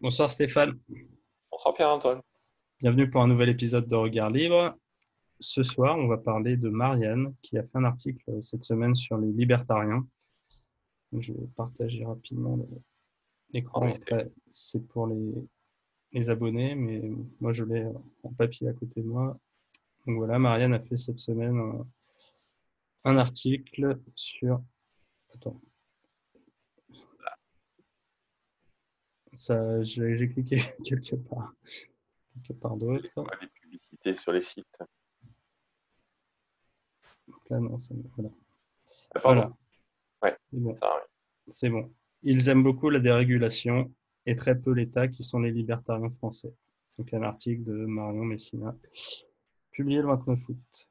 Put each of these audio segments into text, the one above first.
Bonsoir Stéphane, Bonsoir Pierre-Antoine. bienvenue pour un nouvel épisode de Regard Libre. Ce soir, on va parler de Marianne qui a fait un article cette semaine sur les libertariens. Je vais partager rapidement En l'écran. effet. Après, c'est pour les abonnés, mais moi je l'ai en papier à côté de moi. Donc voilà, Marianne a fait cette semaine un article sur... Attends, ça, j'ai cliqué quelque part d'autre. Ouais, les publicités sur les sites. Donc là, non, voilà. Ah, pardon. Voilà, Ouais, c'est bon. ça arrive. C'est bon. Ils aiment beaucoup la dérégulation et très peu l'État, qui sont les libertariens français. Donc un article de Marion Messina, publié le 29 août.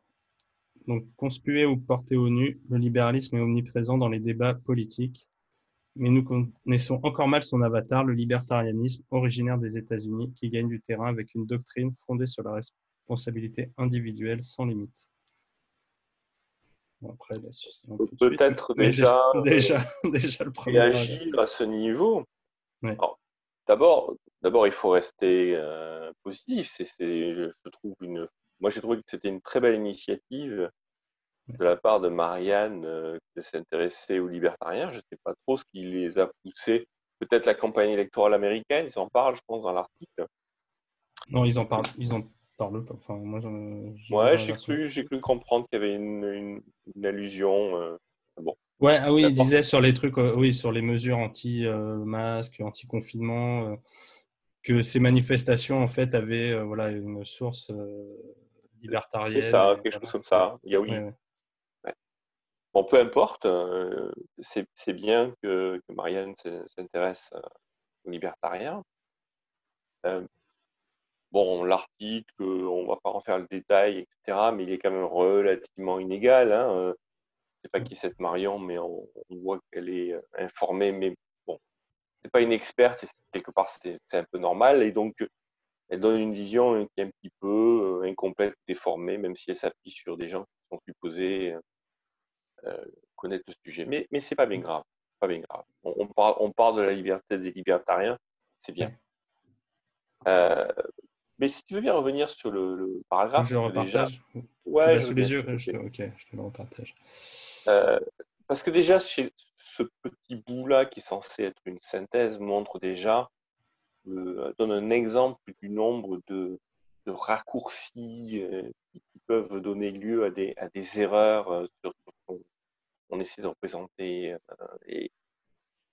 Donc conspué ou porté au nu, le libéralisme est omniprésent dans les débats politiques, mais nous connaissons encore mal son avatar, le libertarianisme, originaire des États-Unis, qui gagne du terrain avec une doctrine fondée sur la responsabilité individuelle sans limite. Bon, après, là, On peut tout de suite, peut-être mais déjà déjà le premier paragraphe. réagir à ce niveau. Ouais. Alors, d'abord, il faut rester positif. Je trouve moi, j'ai trouvé que c'était une très belle initiative de la part de Marianne de s'intéresser aux libertariens. Je ne sais pas trop ce qui les a poussés. Peut-être la campagne électorale américaine, ils en parlent, je pense, dans l'article. Non, ils en parlent pas. Enfin, moi, j'ai lu Ouais, dans la version. j'ai cru comprendre qu'il y avait une allusion. Bon, Ouais, ah oui, il n'importe. disait sur les trucs, oui, sur les mesures anti-masque, anti-confinement, que ces manifestations, en fait, avaient voilà, une source C'est libertarienne. ça, Et quelque chose voilà. comme Ouais, ça. Il y a ouais, oui. ouais. Ouais. Bon, peu importe. C'est bien que Marianne s'intéresse aux libertariens. Euh, bon, l'article, on va pas en faire le détail, etc. Mais il est quand même relativement inégal. Hein. Je sais pas qui est cette Marion, mais on voit qu'elle est informée. Mais bon, c'est pas une experte. Et quelque part, c'est un peu normal. Et donc, elle donne une vision qui est un petit peu incomplète, déformée, même si elle s'appuie sur des gens qui sont supposés connaître le sujet. Mais c'est pas bien grave. Pas bien grave. On parle de la liberté des libertariens, c'est bien. Ouais. Euh, mais si tu veux bien revenir sur le Donc, paragraphe, je le parce que déjà, repartage. Tu ouais, l'as je veux sous bien, les s'il yeux? te plaît. Ok, je te le repartage. Euh, parce que déjà, ce petit bout-là, qui est censé être une synthèse, montre déjà, donne un exemple du nombre de raccourcis qui peuvent donner lieu à des erreurs sur ce qu'on essaie de représenter. Et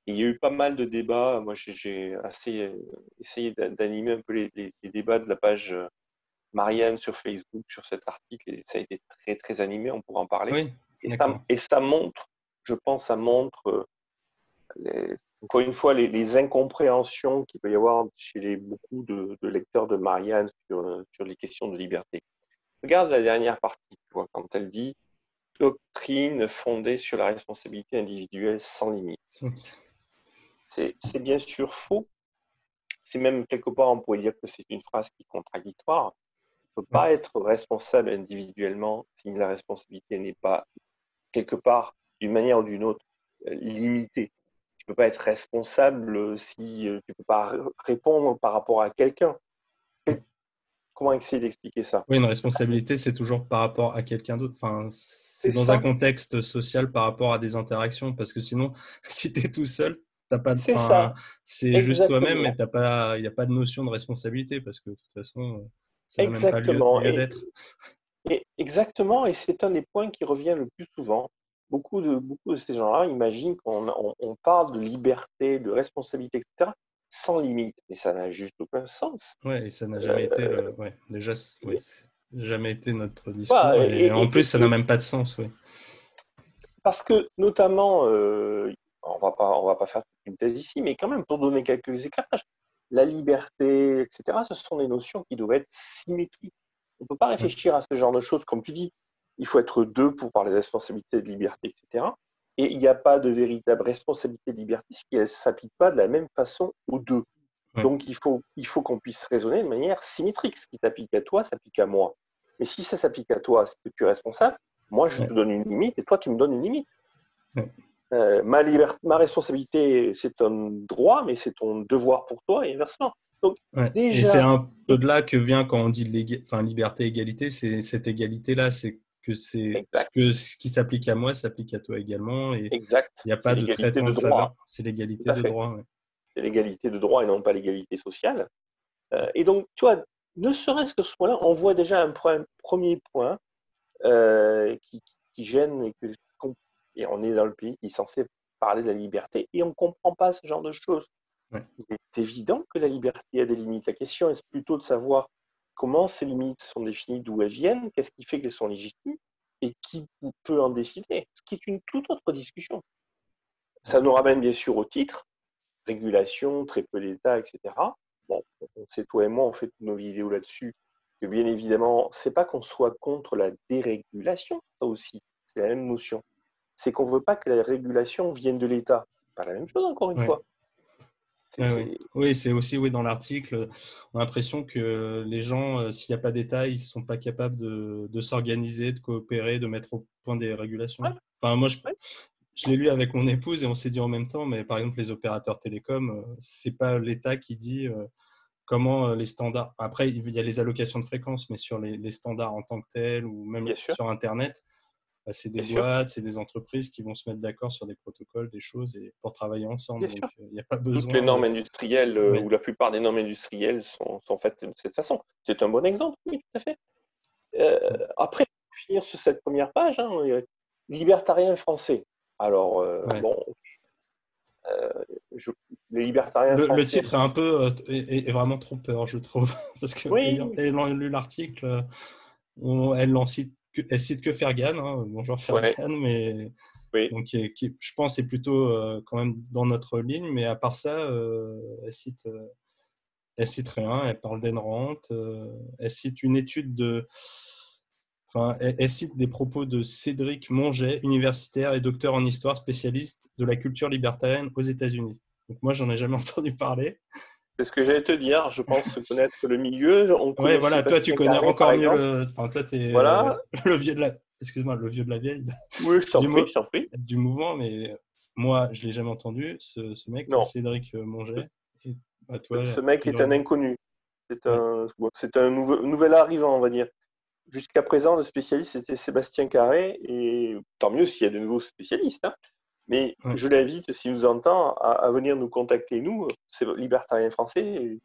il y a eu pas mal de débats. Moi, j'ai assez essayé d'animer un peu les débats de la page Marianne sur Facebook sur cet article et ça a été très, très animé. On pourra en parler. Oui, d'accord. Et ça montre, je pense, ça montre, encore une fois, les incompréhensions qu'il peut y avoir chez beaucoup de lecteurs de Marianne sur les questions de liberté. Regarde la dernière partie, tu vois, quand elle dit doctrine fondée sur la responsabilité individuelle sans limite. C'est bien sûr faux. C'est même quelque part, on pourrait dire que c'est une phrase qui est contradictoire. On ne peut Ouais. pas être responsable individuellement si la responsabilité n'est pas quelque part, d'une manière ou d'une autre, limitée. Tu ne peux pas être responsable si tu ne peux pas répondre par rapport à quelqu'un. Comment essayer d'expliquer ça? Oui, une responsabilité, c'est toujours par rapport à quelqu'un d'autre. Enfin, c'est C'est dans un ça, contexte social par rapport à des interactions. Parce que sinon, si tu es tout seul, t'as pas de, c'est enfin, ça, c'est juste toi-même, mais exactement, il n'y a pas de notion de responsabilité parce que de toute façon, ça n'a même pas exactement. lieu d'être. Exactement, et c'est un des points qui revient le plus souvent. Beaucoup de ces gens-là imaginent qu'on parle de liberté, de responsabilité, etc., sans limite. Mais ça n'a juste aucun sens. Ouais, et ça n'a jamais été Euh, ouais, déjà, ouais, c'est jamais été notre discours. voilà, Et en plus, ça n'a même pas de sens, oui. parce que, notamment, on va pas faire toute une thèse ici, mais quand même, pour donner quelques éclairages, la liberté, etc., ce sont des notions qui doivent être symétriques. On ne peut pas Ouais. réfléchir à ce genre de choses. Comme tu dis, il faut être deux pour parler de responsabilité de liberté, etc. Et il n'y a pas de véritable responsabilité de liberté si elle ne s'applique pas de la même façon aux deux. Ouais. Donc, il faut qu'on puisse raisonner de manière symétrique. Ce qui s'applique à toi s'applique à moi. Mais si ça s'applique à toi, c'est que tu es responsable, moi, je te Ouais. donne une limite et toi, tu me donnes une limite. Ouais. Ma responsabilité, c'est ton droit, mais c'est ton devoir pour toi et inversement. Donc, Ouais. Et c'est déjà, un peu de là que vient quand on dit liberté, égalité, c'est cette égalité-là, c'est que exact, ce qui s'applique à moi s'applique à toi également, et exact, il n'y a c'est pas de l'égalité traitement de de droit, faveur, c'est tout l'égalité à de fait. droit. Ouais. C'est l'égalité de droit et non pas l'égalité sociale. Et donc, tu vois, ne serait-ce que ce point-là, on voit déjà un premier point qui gêne et on est dans le pays qui est censé parler de la liberté et on ne comprend pas ce genre de choses. Ouais. Il est évident que la liberté a des limites. La question est plutôt de savoir comment ces limites sont définies, d'où elles viennent, qu'est-ce qui fait qu'elles sont légitimes et qui peut en décider, ce qui est une toute autre discussion. Ça nous ramène bien sûr au titre, régulation, très peu d'État, etc. Bon, on sait, toi et moi, on fait toutes nos vidéos là-dessus, que bien évidemment, c'est pas qu'on soit contre la dérégulation, ça aussi, c'est la même notion. C'est qu'on veut pas que la régulation vienne de l'État. Pas la même chose, encore une Ouais. fois. Oui, c'est aussi dans l'article, on a l'impression que les gens, s'il n'y a pas d'État, ils ne sont pas capables de s'organiser, de coopérer, de mettre au point des Ouais, régulations. Enfin, moi, ouais, je l'ai lu avec mon épouse et on s'est dit en même temps, mais par exemple, les opérateurs télécoms, ce n'est pas l'État qui dit comment les standards. Après, il y a les allocations de fréquences, mais sur les standards en tant que tels ou même bien sûr, sur Internet, c'est des bien sûr, boîtes, c'est des entreprises qui vont se mettre d'accord sur des protocoles, des choses et pour travailler ensemble. bien Donc, sûr. il n'y a pas Toutes les besoin normes de. industrielles, Oui. ou la plupart des normes industrielles sont faites de cette façon. C'est un bon exemple, oui, tout à fait. Après, pour finir sur cette première page, hein, libertarien français. Alors, Ouais. bon, les libertariens Le français, titre est un peu est vraiment trompeur, je trouve, parce que oui, ayant lu l'article, elle cite que Fergan, hein, bonjour ouais, Fergan, mais oui, donc qui, je pense est plutôt quand même dans notre ligne, mais à part ça, elle cite rien, elle parle d'Ayn Rand, elle cite une étude enfin, elle cite des propos de Cédric Monget, universitaire et docteur en histoire, spécialiste de la culture libertarienne aux États-Unis. Donc moi, j'en ai jamais entendu parler. c'est ce que j'allais te dire. Je pense connaître le milieu. On Ouais, connaît voilà, toi, tu Sébastien connais Carré, par encore mieux exemple. Enfin, toi, t'es Voilà. le vieux de la. Excuse-moi, le vieux de la vieille Oui, je t'en du, prie, mo... je t'en prie. du mouvement, mais moi, je l'ai jamais entendu, ce mec, là, Non, Cédric Monget. Et bah, toi, ce a mec est un priori. inconnu. Ouais, C'est un nouvel arrivant, on va dire. Jusqu'à présent, le spécialiste était Sébastien Carré, et tant mieux s'il y a de nouveaux spécialistes, hein. Mais ouais, je l'invite, s'il nous entend, à venir nous contacter, nous, c'est libertarien français, et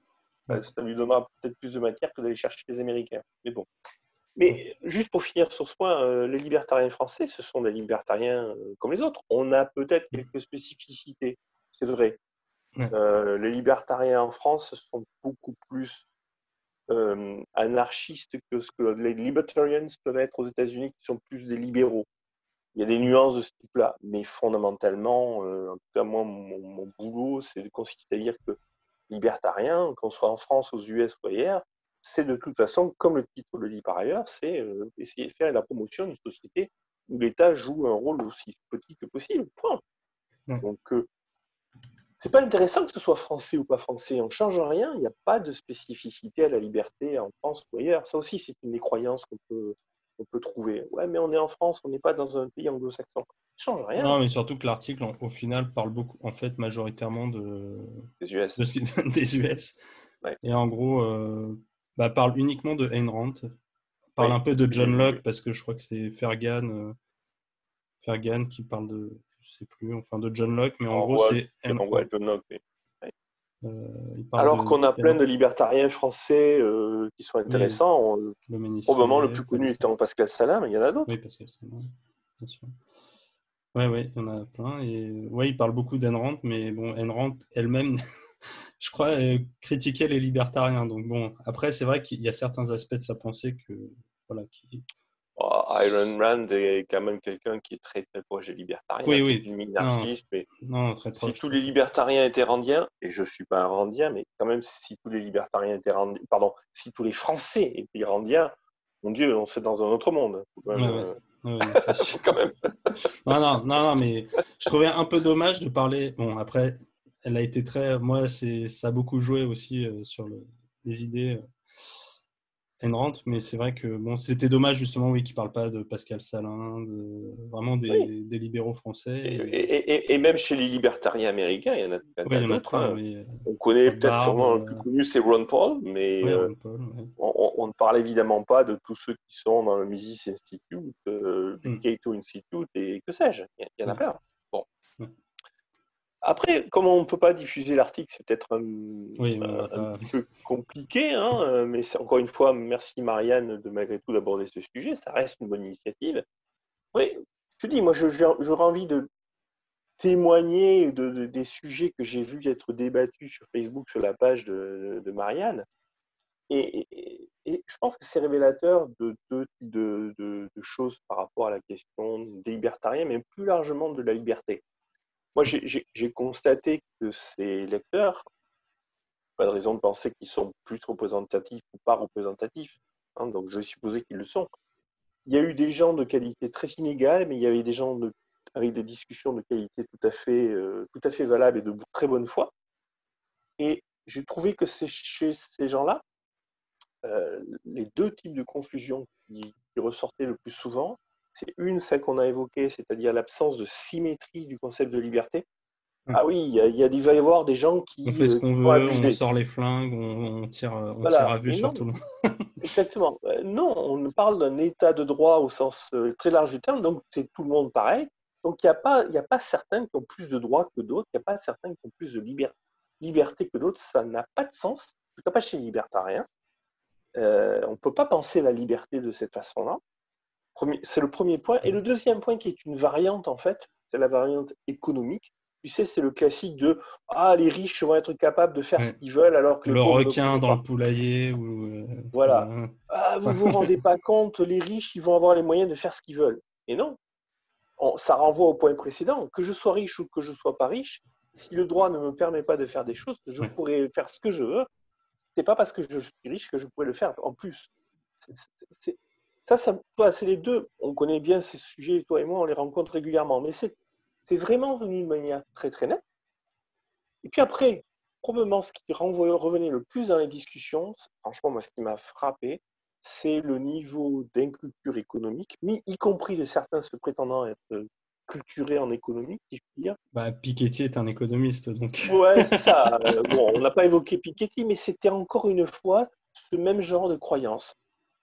ouais, ça lui donnera peut-être plus de matière que d'aller chercher les Américains. Mais bon. ouais, Mais juste pour finir sur ce point, les libertariens français, ce sont des libertariens comme les autres. On a peut-être quelques spécificités, c'est vrai. ouais, Les libertariens en France sont beaucoup plus anarchistes que ce que les libertarians peuvent être aux États-Unis, qui sont plus des libéraux. Il y a des nuances de ce type-là, mais fondamentalement, en tout cas moi, mon boulot, c'est de consister à dire que libertarien, qu'on soit en France, aux US ou ailleurs, c'est de toute façon, comme le titre le dit par ailleurs, c'est essayer de faire la promotion d'une société où l'État joue un rôle aussi petit que possible. Point. ouais. Donc, c'est pas intéressant que ce soit français ou pas français. On ne change rien. Il n'y a pas de spécificité à la liberté en France ou ailleurs. Ça aussi, c'est une des croyances qu'on peut trouver. Ouais, mais on est en France, on n'est pas dans un pays anglo-saxon. Ça ne change rien. Non, mais surtout que l'article, au final, parle beaucoup, en fait, majoritairement Les US. des US. Ouais, Et en gros, parle uniquement de Ayn Rand, parle un oui, peu ce de que j'ai John vu. Locke, parce que je crois que c'est Fergan qui parle je sais plus, enfin de John Locke, mais en gros, c'est Je renvoie à John Locke. Oui. Ouais. il parle Alors qu'on a plein d'Ayn de libertariens français qui sont Oui, intéressants. le Probablement le plus Ménissier, connu étant Pascal Salin, mais il y en a oui, d'autres. parce que c'est bon, bien sûr. Ouais, ouais, il y en a plein. Et ouais, il parle beaucoup d'Ayn Rand, mais bon, Ayn Rand elle-même, je crois, critiquait les libertariens. Donc bon, après, c'est vrai qu'il y a certains aspects de sa pensée que, voilà, qui. Oh, Iron Rand est quand même quelqu'un qui est très très proche des libertariens. Oui, C'est oui, une non, minarchiste, mais non, très si proche, tous très les proche. libertariens étaient randiens, et je ne suis pas un randien, mais quand même si tous les libertariens étaient randiens, pardon, si tous les Français étaient randiens, mon Dieu, on serait dans un autre monde. Faut quand Ouais, même, ouais, ouais, non, c'est sûr. faut quand même. Non, non, non, non, mais je trouvais un peu dommage de parler. Bon, après, elle a été très. Moi, ça a beaucoup joué aussi sur les idées. Ayn Rand, mais c'est vrai que bon, c'était dommage justement, oui, qu'il ne parle pas de Pascal Salin, vraiment Oui. des libéraux français. Et même chez les libertariens américains, il y en a tout un Oui, il tas y en a d'autres. plein, Hein. oui. On connaît peut-être Rothbard, sûrement le plus connu, c'est Ron Paul, mais oui, Ron Paul, oui. on ne parle évidemment pas de tous ceux qui sont dans le Mises Institute, le Mm. Cato Institute et que sais-je. Il y en a Oui. plein. Bon. Ouais. Après, comme on ne peut pas diffuser l'article, c'est peut-être Oui, on va un pas. petit peu compliqué, hein, mais encore une fois, merci Marianne de malgré tout d'aborder ce sujet. Ça reste une bonne initiative. Oui, je te dis, moi, j'aurais envie de témoigner des sujets que j'ai vus être débattus sur Facebook, sur la page de Marianne. Et je pense que c'est révélateur de deux types de choses par rapport à la question des libertariens, mais plus largement de la liberté. Moi, j'ai constaté que ces lecteurs, pas de raison de penser qu'ils sont plus représentatifs ou pas représentatifs, hein, donc je vais supposer qu'ils le sont. Il y a eu des gens de qualité très inégale, mais il y avait des gens avec des discussions de qualité tout à fait valables et de très bonne foi. Et j'ai trouvé que c'est chez ces gens-là, les deux types de confusion qui ressortaient le plus souvent, c'est celle qu'on a évoquée, c'est-à-dire l'absence de symétrie du concept de liberté. Ouais. Ah oui, il va y avoir des gens On qui fait ce qu'on vont veut, on abuser. sort les flingues, on tire Voilà, à vue mais sur tout non, le monde. exactement. Non, on parle d'un état de droit au sens très large du terme, donc c'est tout le monde pareil. Donc il y a pas certains qui ont plus de droits que d'autres, il n'y a pas certains qui ont plus de liberté que d'autres, ça n'a pas de sens, en tout cas pas chez les libertariens. On ne peut pas penser la liberté de cette façon-là. C'est le premier point. Et le deuxième point qui est une variante, en fait, c'est la variante économique. Tu sais, c'est le classique de ah, les riches vont être capables de faire ce Ouais. qu'ils veulent alors que les Le pauvres ne requin pourront dans le pas. poulailler Voilà. Ah, vous vous rendez pas compte, les riches, ils vont avoir les moyens de faire ce qu'ils veulent. Et non, ça renvoie au point précédent. Que je sois riche ou que je sois pas riche, si le droit ne me permet pas de faire des choses, je Ouais. pourrais faire ce que je veux. C'est pas parce que je suis riche que je pourrais le faire en plus. C'est- c'est les deux. On connaît bien ces sujets, toi et moi, on les rencontre régulièrement. Mais c'est vraiment venu de manière très très nette. Et puis après, probablement ce qui revenait le plus dans les discussions, franchement, moi, ce qui m'a frappé, c'est le niveau d'inculture économique, y compris de certains se prétendant être culturés en économie, si je puis dire. Bah, Piketty est un économiste, donc. Ouais, c'est ça. Bon, on n'a pas évoqué Piketty, mais c'était encore une fois ce même genre de croyance.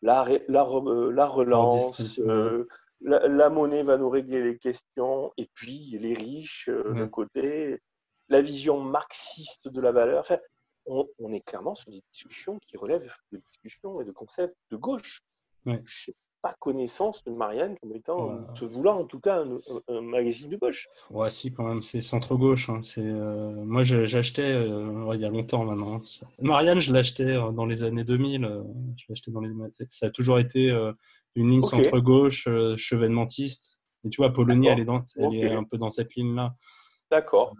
La relance, Ouais. la monnaie va nous régler les questions, et puis les riches de Ouais. côté, la vision marxiste de la valeur. Enfin, on est clairement sur des discussions qui relèvent de discussions et de concepts de gauche. Ouais. Je n'ai pas connaissance de Marianne comme étant, Ouais. se voulant en tout cas un magazine de gauche. Ouais, si, quand même, c'est centre-gauche. Hein. Moi, j'achetais, ouais, il y a longtemps maintenant. Hein. Marianne, je l'achetais dans les années 2000. Je l'achetais Ça a toujours été une ligne Ok, centre-gauche, chevènementiste. Et tu vois, Polony, d'accord. elle Ok, est un peu dans cette ligne-là. d'accord.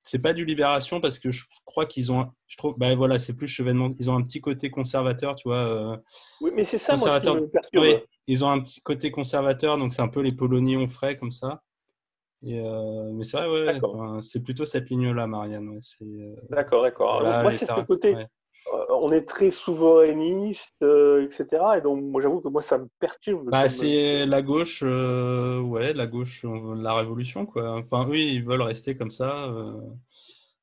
C'est pas du Libération parce que je crois qu'ils ont, je trouve, bah voilà, c'est plus chevènement. Ils ont un petit côté conservateur, tu vois. Oui, mais c'est ça, moi, qui Conservateur. me perturbe. Oui, ils ont un petit côté conservateur, donc c'est un peu les polonions frais comme ça. Mais c'est vrai, ouais, D'accord, enfin, c'est plutôt cette ligne-là, Marianne. Ouais, d'accord, d'accord. voilà, Moi, c'est ce côté, ouais. on est très souverainiste, etc. Et donc, moi, j'avoue que moi, ça me perturbe Bah, comme. c'est la gauche, ouais, la gauche, la révolution, quoi. Enfin, eux, ils veulent rester comme ça.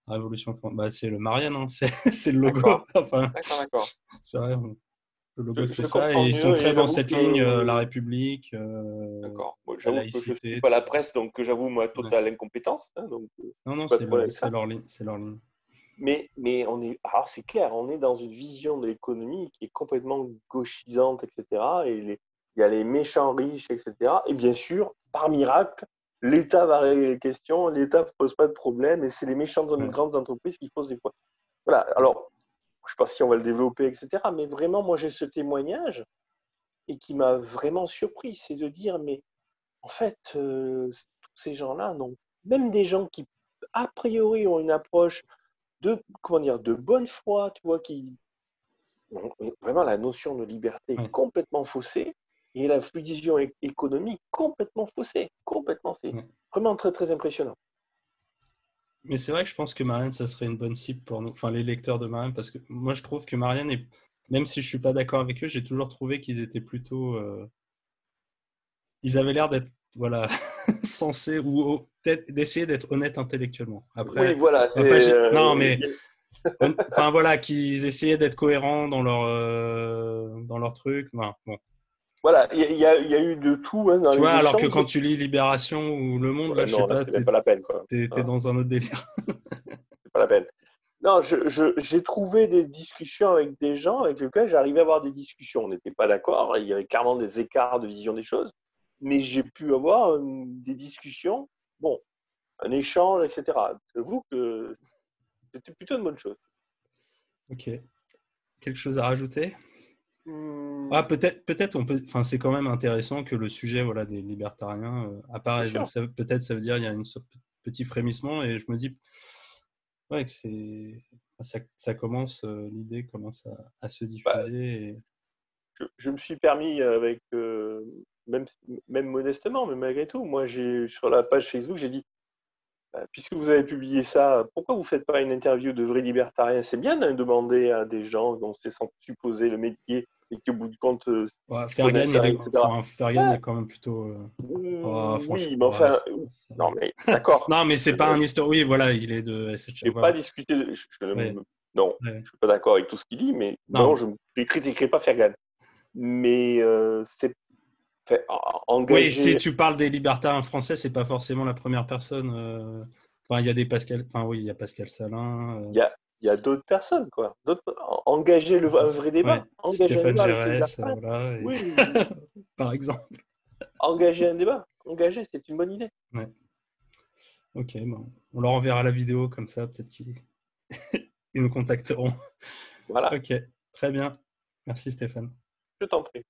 Révolution, bah, c'est le Marianne, hein, c'est le logo. D'accord, Enfin, d'accord, d'accord. c'est vrai, le logo, c'est Je ça. Et comprends ils sont mieux très et dans j'avoue cette ligne, la que. République, D'accord. Moi, la j'avoue que je ne suis laïcité, pas tout la ça. presse, donc j'avoue ma Ouais. totale incompétence. Hein, donc, Non, non, pas de problème avec c'est ça. leur ligne, c'est leur ligne. Mais on est. Alors, c'est clair, on est dans une vision de l'économie qui est complètement gauchisante, etc. Il y a les méchants riches, etc. Et bien sûr, par miracle, l'État va régler les questions, l'État ne pose pas de problème, et c'est les méchantes Ouais. grandes entreprises qui posent des problèmes. Voilà, alors, je ne sais pas si on va le développer, etc. Mais vraiment, moi, j'ai ce témoignage, et qui m'a vraiment surpris, c'est de dire, mais en fait, tous ces gens-là, non, même des gens qui, a priori, ont une approche comment dire, de bonne foi, tu vois, vraiment la notion de liberté est Ouais. complètement faussée et la vision économique complètement faussée. Complètement, c'est Ouais. vraiment très, très impressionnant. Mais c'est vrai que je pense que Marianne, ça serait une bonne cible pour nous, enfin les lecteurs de Marianne, parce que moi je trouve que Marianne est même si je suis pas d'accord avec eux, j'ai toujours trouvé qu'ils étaient plutôt, ils avaient l'air d'être, voilà, sensés ou peut-être d'essayer d'être honnêtes intellectuellement. Oui, Après, voilà, on va pas, non, mais enfin voilà, qu'ils essayaient d'être cohérents dans leur truc. Enfin, bon. voilà, il y a eu de tout hein, dans Tu les vois, alors que échanges. quand tu lis Libération ou Le Monde, là, Ouais, je sais non, là, pas, c'est même pas la peine, quoi. t'es Hein, dans un autre délire. c'est pas la peine. Non, j'ai trouvé des discussions avec des gens avec lesquels j'arrivais à avoir des discussions. On n'était pas d'accord, il y avait clairement des écarts de vision des choses, mais j'ai pu avoir des discussions, bon, un échange, etc. J'avoue que c'était plutôt une bonne chose. Ok. Quelque chose à rajouter? Hmm, Ah, peut-être on peut. Enfin, c'est quand même intéressant que le sujet, voilà, des libertariens bien apparaisse. Donc, sûr. peut-être ça veut dire il y a une sorte de petit frémissement et je me dis, ouais, que ça commence, l'idée commence à se Bah, diffuser. je me suis permis avec, même, même modestement, mais malgré tout, moi, sur la page Facebook, j'ai dit, puisque vous avez publié ça, pourquoi vous ne faites pas une interview de vrais libertariens? C'est bien de demander à des gens dont c'est sans supposer le métier et qui, au bout du compte, Ouais, Fergan, connaissent rien, etc. enfin, Fergan Ouais, est quand même plutôt. Oh, oui, franchement, mais ouais, enfin, non, va. mais d'accord. Non, mais c'est pas un historien. Oui, voilà, il est de Je SFR. n'ai pas Voilà. discuté, Ouais, non, ouais. je suis pas d'accord avec tout ce qu'il dit, mais non, Non. je ne critiquerai pas Fergan. Mais c'est fait, Oui, si engagé. tu parles des libertariens français, c'est pas forcément la première personne. Enfin, il y a des Pascal. Enfin, oui, il y a Pascal Salin. Il y a d'autres personnes, quoi. Engager un vrai débat. Ouais, Engager un Stéphane débat avec les Gérès, libertariens. voilà, Oui, oui, oui. par exemple. Engager un débat. Engager, c'est une bonne idée. Ouais. Ok, bon. On leur enverra la vidéo comme ça, peut-être qu'ils ils nous contacteront. Voilà, Ok, très bien. Merci Stéphane. je t'en prie.